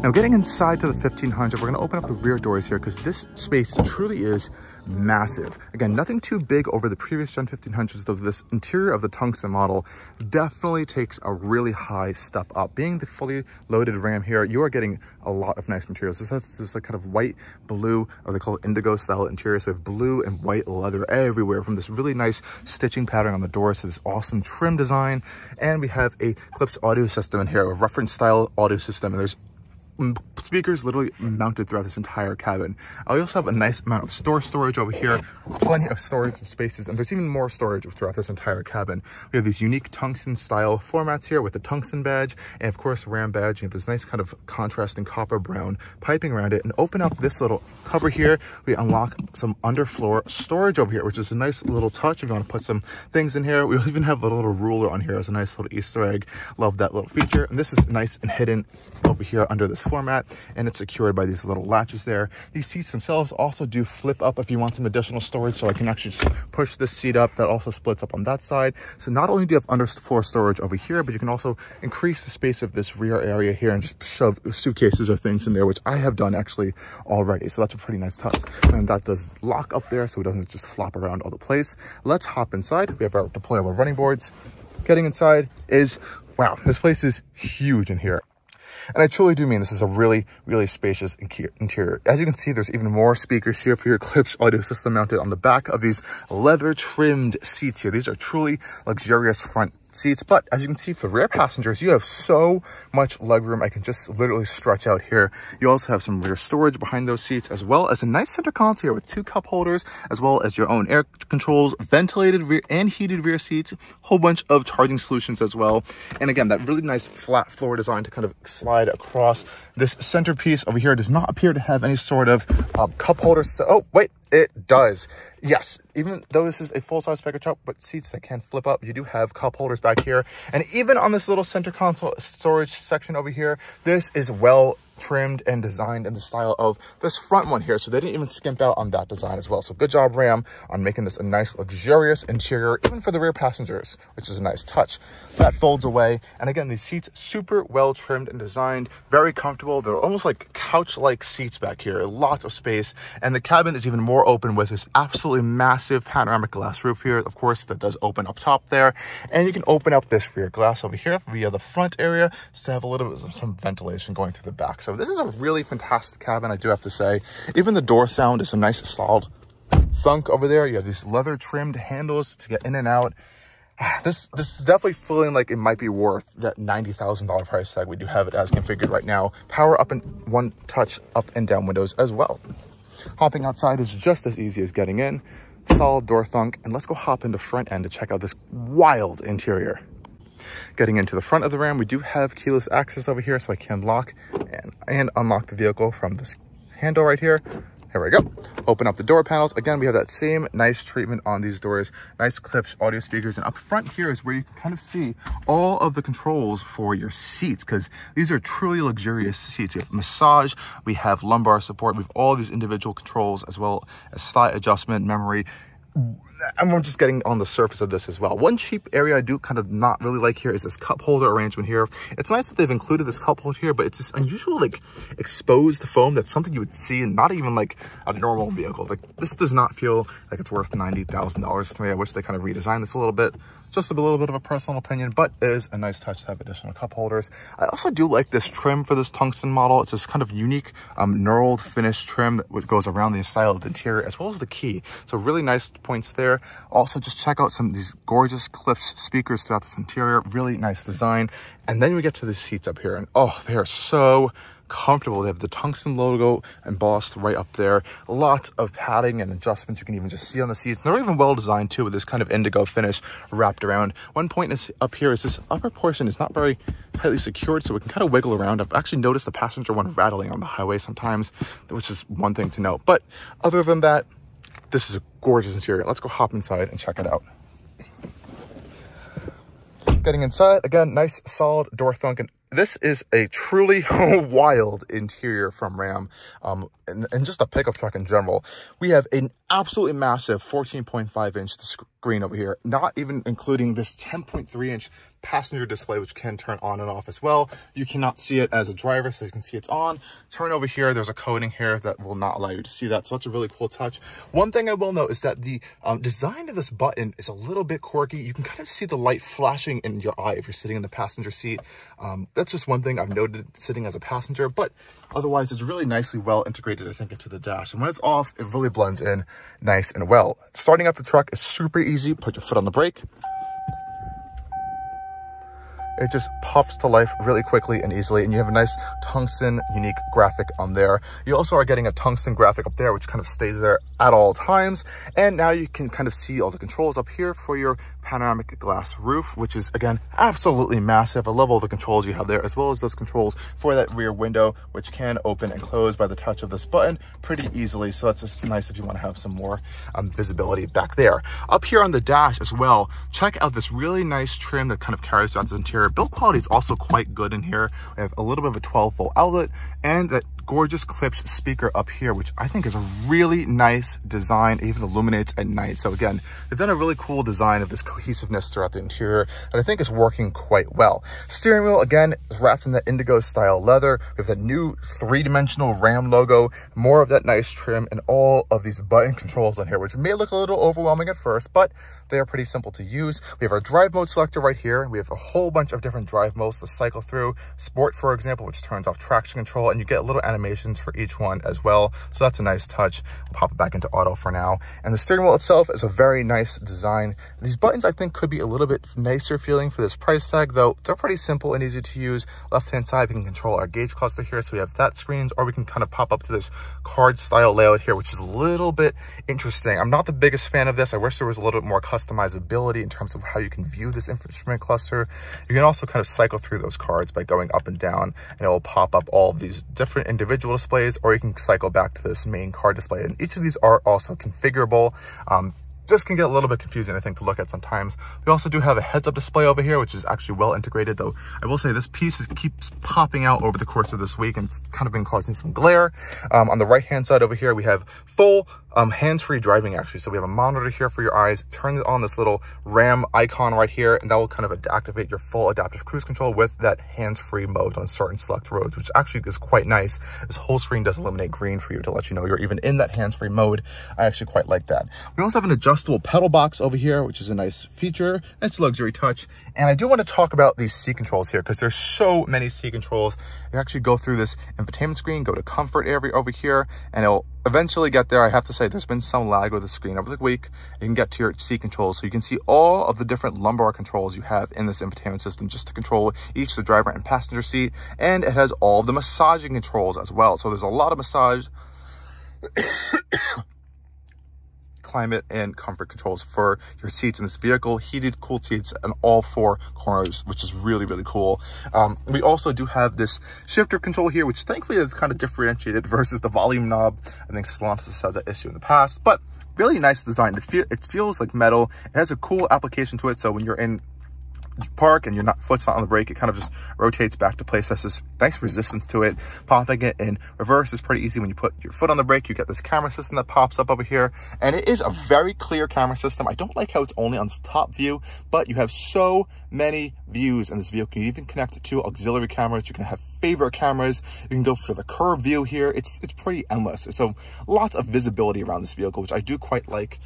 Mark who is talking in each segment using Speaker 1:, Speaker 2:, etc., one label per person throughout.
Speaker 1: Now getting inside to the 1500, we're gonna open up the rear doors here because this space truly is massive. Again, nothing too big over the previous Gen 1500s, though this interior of the Tungsten model definitely takes a really high step up. Being the fully loaded Ram here, you are getting a lot of nice materials. This is like kind of white, blue, or they call it indigo style interior. So we have blue and white leather everywhere, from this really nice stitching pattern on the doors to this awesome trim design. And we have a Klipsch audio system in here, a reference style audio system, and there's speakers literally mounted throughout this entire cabin. I also have a nice amount of storage over here, plenty of storage spaces, and there's even more storage throughout this entire cabin. We have these unique Tungsten style floor mats here with the Tungsten badge and of course Ram badge. You have this nice kind of contrasting copper brown piping around it, and open up this little cover here, we unlock some underfloor storage over here, which is a nice little touch if you want to put some things in here. We even have a little ruler on here as a nice little Easter egg. Love that little feature. And this is nice and hidden over here under this floor mat, and it's secured by these little latches there. These seats themselves also do flip up if you want some additional storage, so I can actually just push this seat up. That also splits up on that side. So not only do you have underfloor storage over here, but you can also increase the space of this rear area here and just shove suitcases or things in there, which I have done actually already. So that's a pretty nice touch. And that does lock up there so it doesn't just flop around all the place. Let's hop inside. We have our deployable running boards. Getting inside is, wow, this place is huge in here. And I truly do mean this is a really, really spacious interior. As you can see, there's even more speakers here for your Klipsch audio system mounted on the back of these leather trimmed seats here. These are truly luxurious front seats, but as you can see, for rear passengers, you have so much legroom. I can just literally stretch out here. You also have some rear storage behind those seats, as well as a nice center console here with 2 cup holders, as well as your own air controls, ventilated rear and heated rear seats, whole bunch of charging solutions as well. And again, that really nice flat floor design to kind of slide across. This centerpiece over here does not appear to have any sort of cup holder. So, oh, wait. It does. Yes, even though this is a full-size pickup truck, but seats that can flip up, you do have cup holders back here. And even on this little center console storage section over here, this is well trimmed and designed in the style of this front one here. So they didn't even skimp out on that design as well. So good job, Ram, on making this a nice, luxurious interior, even for the rear passengers, which is a nice touch. That folds away. And again, these seats, super well trimmed and designed, very comfortable. They're almost like couch-like seats back here, lots of space. And the cabin is even more open with this absolutely massive panoramic glass roof here. Of course, that does open up top there. And you can open up this rear glass over here via the front area to have a little bit of some ventilation going through the back. So this is a really fantastic cabin, I do have to say. Even the door sound is a nice solid thunk over there. You have these leather trimmed handles to get in and out. This is definitely feeling like it might be worth that $90,000 price tag. We do have it as configured right now. Power up and one touch up and down windows as well. Hopping outside is just as easy as getting in. Solid door thunk. And let's go hop into front end to check out this wild interior. Getting into the front of the Ram, we do have keyless access over here, so I can lock and unlock the vehicle from this handle right here. Here we go. Open up the door panels. Again, we have that same nice treatment on these doors. Nice Klipsch audio speakers. And up front here is where you can kind of see all of the controls for your seats, because these are truly luxurious seats. We have massage, we have lumbar support, we have all these individual controls, as well as thigh adjustment, memory. And we're just getting on the surface of this as well. One cheap area I do kind of not really like here is this cup holder arrangement here. It's nice that they've included this cup holder here, but it's this unusual like exposed foam that's something you would see in not even like a normal vehicle. Like this does not feel like it's worth $90,000 to me. I wish they kind of redesigned this a little bit. Just a little bit of a personal opinion, but it is a nice touch to have additional cup holders. I also do like this trim for this Tungsten model. It's this kind of unique knurled finish trim that goes around the style of the interior as well as the key. So really nice points there. Also, just check out some of these gorgeous Klipsch speakers throughout this interior. Really nice design. And then we get to the seats up here, and oh, they are so comfortable. They have the Tungsten logo embossed right up there. Lots of padding and adjustments you can even just see on the seats. And they're even well designed too, with this kind of indigo finish wrapped around. One point is up here is this upper portion is not very tightly secured, so we can kind of wiggle around. I've actually noticed the passenger one rattling on the highway sometimes, which is one thing to note. But other than that, this is a gorgeous interior. Let's go hop inside and check it out. Getting inside, again, nice solid door thunk. And this is a truly wild interior from Ram, and just a pickup truck in general. We have an absolutely massive 14.5-inch screen over here, not even including this 10.3-inch passenger display, which can turn on and off as well. You cannot see it as a driver, so you can see it's on. Turn over here, there's a coating here that will not allow you to see that, so that's a really cool touch. One thing I will note is that the design of this button is a little bit quirky. You can kind of see the light flashing in your eye if you're sitting in the passenger seat. That's just one thing I've noted sitting as a passenger, but otherwise it's really nicely well integrated, I think, into the dash. And when it's off, it really blends in nice and well. Starting up the truck is super easy. Put your foot on the brake. It just pops to life really quickly and easily, and you have a nice tungsten unique graphic on there. You also are getting a tungsten graphic up there, which kind of stays there at all times. And now you can kind of see all the controls up here for your panoramic glass roof, which is, again, absolutely massive. I love all the controls you have there, as well as those controls for that rear window, which can open and close by the touch of this button pretty easily. So that's just nice if you want to have some more visibility back there. Up here on the dash as well, check out this really nice trim that kind of carries throughout this interior. Build quality is also quite good in here. We have a little bit of a 12-volt outlet and that gorgeous Klipsch speaker up here, which I think is a really nice design. It even illuminates at night. So again, they've done a really cool design of this cohesiveness throughout the interior that I think is working quite well. Steering wheel, again, is wrapped in that indigo style leather. We have that new 3-dimensional Ram logo, more of that nice trim, and all of these button controls on here, which may look a little overwhelming at first, but they are pretty simple to use. We have our drive mode selector right here. We have a whole bunch of different drive modes to cycle through. Sport, for example, which turns off traction control, and you get a little animations for each one as well. So that's a nice touch. We'll pop it back into auto for now. And the steering wheel itself is a very nice design. These buttons I think could be a little bit nicer feeling for this price tag, though they're pretty simple and easy to use. Left hand side, we can control our gauge cluster here, so we have that screens, or we can kind of pop up to this card style layout here, which is a little bit interesting. I'm not the biggest fan of this. I wish there was a little bit more customizability in terms of how you can view this instrument cluster. You can also kind of cycle through those cards by going up and down, and it will pop up all of these different individual displays, or you can cycle back to this main card display. And each of these are also configurable. Just can get a little bit confusing, I think, to look at sometimes. We also do have a heads-up display over here, which is actually well integrated, though I will say this piece keeps popping out over the course of this week, and it's kind of been causing some glare. On the right-hand side over here, we have full hands-free driving, actually. So we have a monitor here for your eyes. Turn on this little RAM icon right here, and that will kind of activate your full adaptive cruise control with that hands-free mode on certain select roads, which actually is quite nice. This whole screen does illuminate green for you to let you know you're even in that hands-free mode. I actually quite like that. We also have an adjustable pedal box over here, which is a nice feature. It's a luxury touch. And I do want to talk about these seat controls here, because there's so many seat controls. You actually go through this infotainment screen, go to comfort area over here, and it'll eventually get there. I have to say there's been some lag with the screen over the week. You can get to your seat controls, so you can see all of the different lumbar controls you have in this infotainment system, just to control each the driver and passenger seat. And it has all of the massaging controls as well. So there's a lot of massage climate and comfort controls for your seats in this vehicle. Heated, cooled seats on all 4 corners, which is really, really cool. We also do have this shifter control here, which thankfully they've kind of differentiated versus the volume knob. I think Stellantis has had that issue in the past, but really nice design. It feels like metal. It has a cool application to it, so when you're in park and your foot's not on the brake, it kind of just rotates back to place. Has this nice resistance to it. Popping it in reverse is pretty easy. When you put your foot on the brake, you get this camera system that pops up over here, and it is a very clear camera system. I don't like how it's only on top view, but you have so many views in this vehicle. You even connect it to auxiliary cameras. You can have favorite cameras. You can go for the curve view here. It's pretty endless. So lots of visibility around this vehicle, which I do quite like.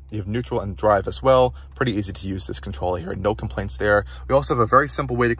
Speaker 1: You have neutral and drive as well. Pretty easy to use this controller here. No complaints there. We also have a very simple way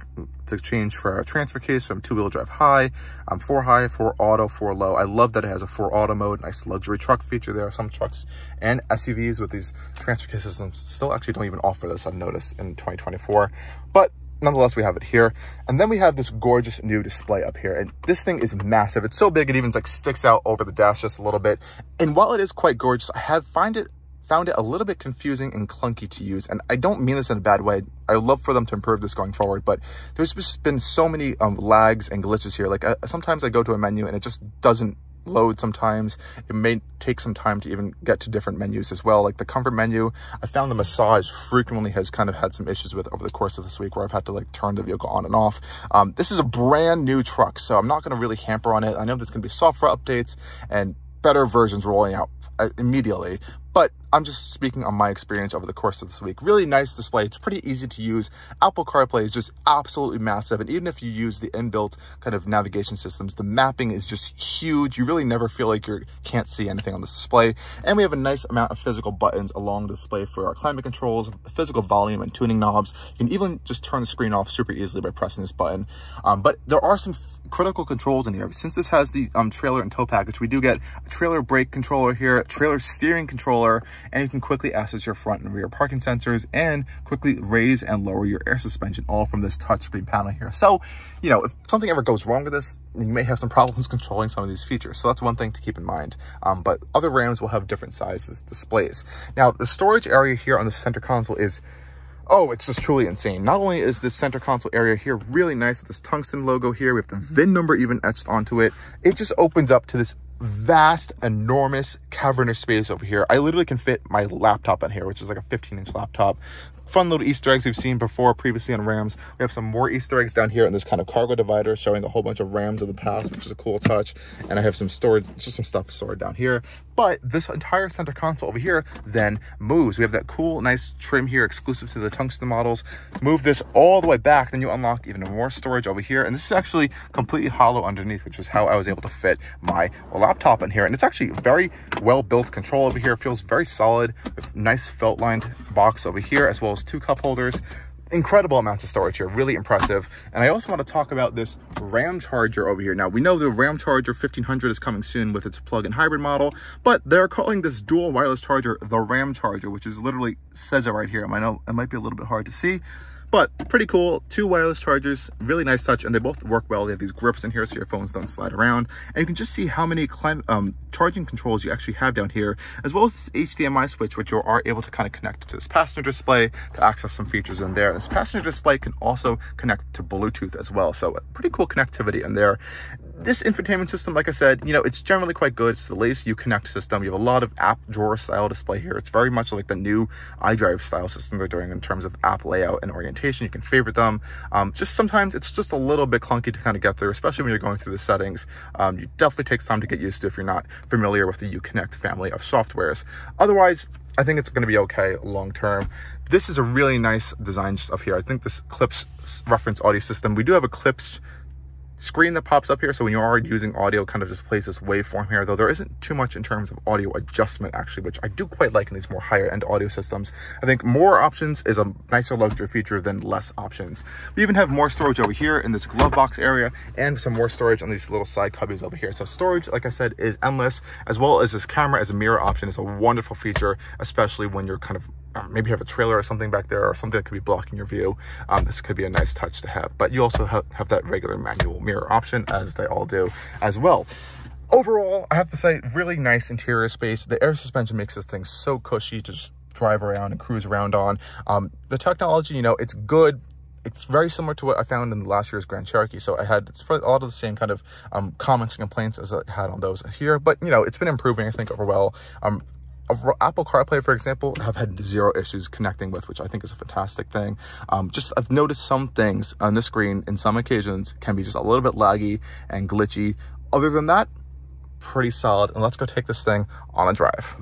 Speaker 1: to change for our transfer case from 2-wheel drive high, 4 high, 4 auto, 4 low. I love that it has a 4 auto mode. Nice luxury truck feature there. Some trucks and SUVs with these transfer case systems still actually don't even offer this, I've noticed, in 2024. But nonetheless, we have it here. And then we have this gorgeous new display up here. And this thing is massive. It's so big, it even like sticks out over the dash just a little bit. And while it is quite gorgeous, I have found it a little bit confusing and clunky to use. And I don't mean this in a bad way. I would love for them to improve this going forward, but there's just been so many lags and glitches here. Like sometimes I go to a menu and it just doesn't load sometimes. It may take some time to even get to different menus as well. Like the comfort menu, I found the massage frequently has kind of had some issues with over the course of this week, where I've had to like turn the vehicle on and off. This is a brand new truck, so I'm not going to really hamper on it. I know there's going to be software updates and better versions rolling out immediately, but I'm just speaking on my experience over the course of this week. Really nice display. It's pretty easy to use. Apple CarPlay is just absolutely massive. And even if you use the inbuilt kind of navigation systems, the mapping is just huge. You really never feel like you can't see anything on this display. And we have a nice amount of physical buttons along the display for our climate controls, physical volume and tuning knobs. You can even just turn the screen off super easily by pressing this button. But there are some critical controls in here. Since this has the trailer and tow package, we do get a trailer brake controller here, a trailer steering controller, and you can quickly access your front and rear parking sensors and quickly raise and lower your air suspension, all from this touchscreen panel here. So, you know, if something ever goes wrong with this, you may have some problems controlling some of these features. So that's one thing to keep in mind. But other Rams will have different sizes displays. Now, the storage area here on the center console is, oh, it's just truly insane. Not only is this center console area here really nice with this tungsten logo here, we have the VIN number even etched onto it. It just opens up to this vast, enormous, cavernous space over here. I literally can fit my laptop in here, which is like a 15-inch laptop. Fun little Easter eggs we've seen before previously on Rams. We have some more Easter eggs down here in this kind of cargo divider showing a whole bunch of Rams of the past, which is a cool touch. And I have some storage, just some stuff stored down here. But this entire center console over here then moves. We have that cool, nice trim here exclusive to the Tungsten models. Move this all the way back, then you unlock even more storage over here. And this is actually completely hollow underneath, which is how I was able to fit my laptop in here. And it's actually a very well-built control over here. It feels very solid with nice felt-lined box over here, as well as 2 cup holders. Incredible amounts of storage here, really impressive. And I also want to talk about this Ram charger over here. Now, we know the Ram charger 1500 is coming soon with its plug-in hybrid model, but they're calling this dual wireless charger the Ram charger, which is literally, says it right here. I know it might be a little bit hard to see, but pretty cool. 2 wireless chargers, really nice touch, and they both work well. They have these grips in here so your phones don't slide around. And you can just see how many charging controls you actually have down here, as well as this HDMI switch, which you are able to kind of connect to this passenger display to access some features in there. This passenger display can also connect to Bluetooth as well, so pretty cool connectivity in there. This infotainment system, like I said, you know, it's generally quite good. It's the latest Uconnect system. You have a lot of app drawer style display here. It's very much like the new iDrive style system they're doing in terms of app layout and orientation. You can favorite them. Just sometimes it's just a little bit clunky to kind of get through, especially when you're going through the settings. You definitely takes time to get used to if you're not familiar with the Uconnect family of softwares. Otherwise, I think it's going to be okay long term. This is a really nice design stuff here. I think this Klipsch reference audio system, we do have a Klipsch screen that pops up here, so when you are using audio, kind of displays this waveform here, though there isn't too much in terms of audio adjustment actually, which I do quite like in these more higher end audio systems. I think more options is a nicer luxury feature than less options. We even have more storage over here in this glove box area, and some more storage on these little side cubbies over here. So storage, like I said, is endless, as well as this camera as a mirror option is a wonderful feature, especially when you're kind of maybe you have a trailer or something back there, or something that could be blocking your view. This could be a nice touch to have, but you also have that regular manual mirror option, as they all do as well. Overall, I have to say, really nice interior space. The air suspension makes this thing so cushy to just drive around and cruise around on. The technology, you know, it's good. It's very similar to what I found in last year's Grand Cherokee. So it's a lot of the same kind of comments and complaints as I had on those here, but you know, it's been improving, I think, overall. Apple CarPlay, for example, have had 0 issues connecting with, which I think is a fantastic thing. I've noticed some things on the screen in some occasions can be just a little bit laggy and glitchy. Other than that, pretty solid. And let's go take this thing on a drive.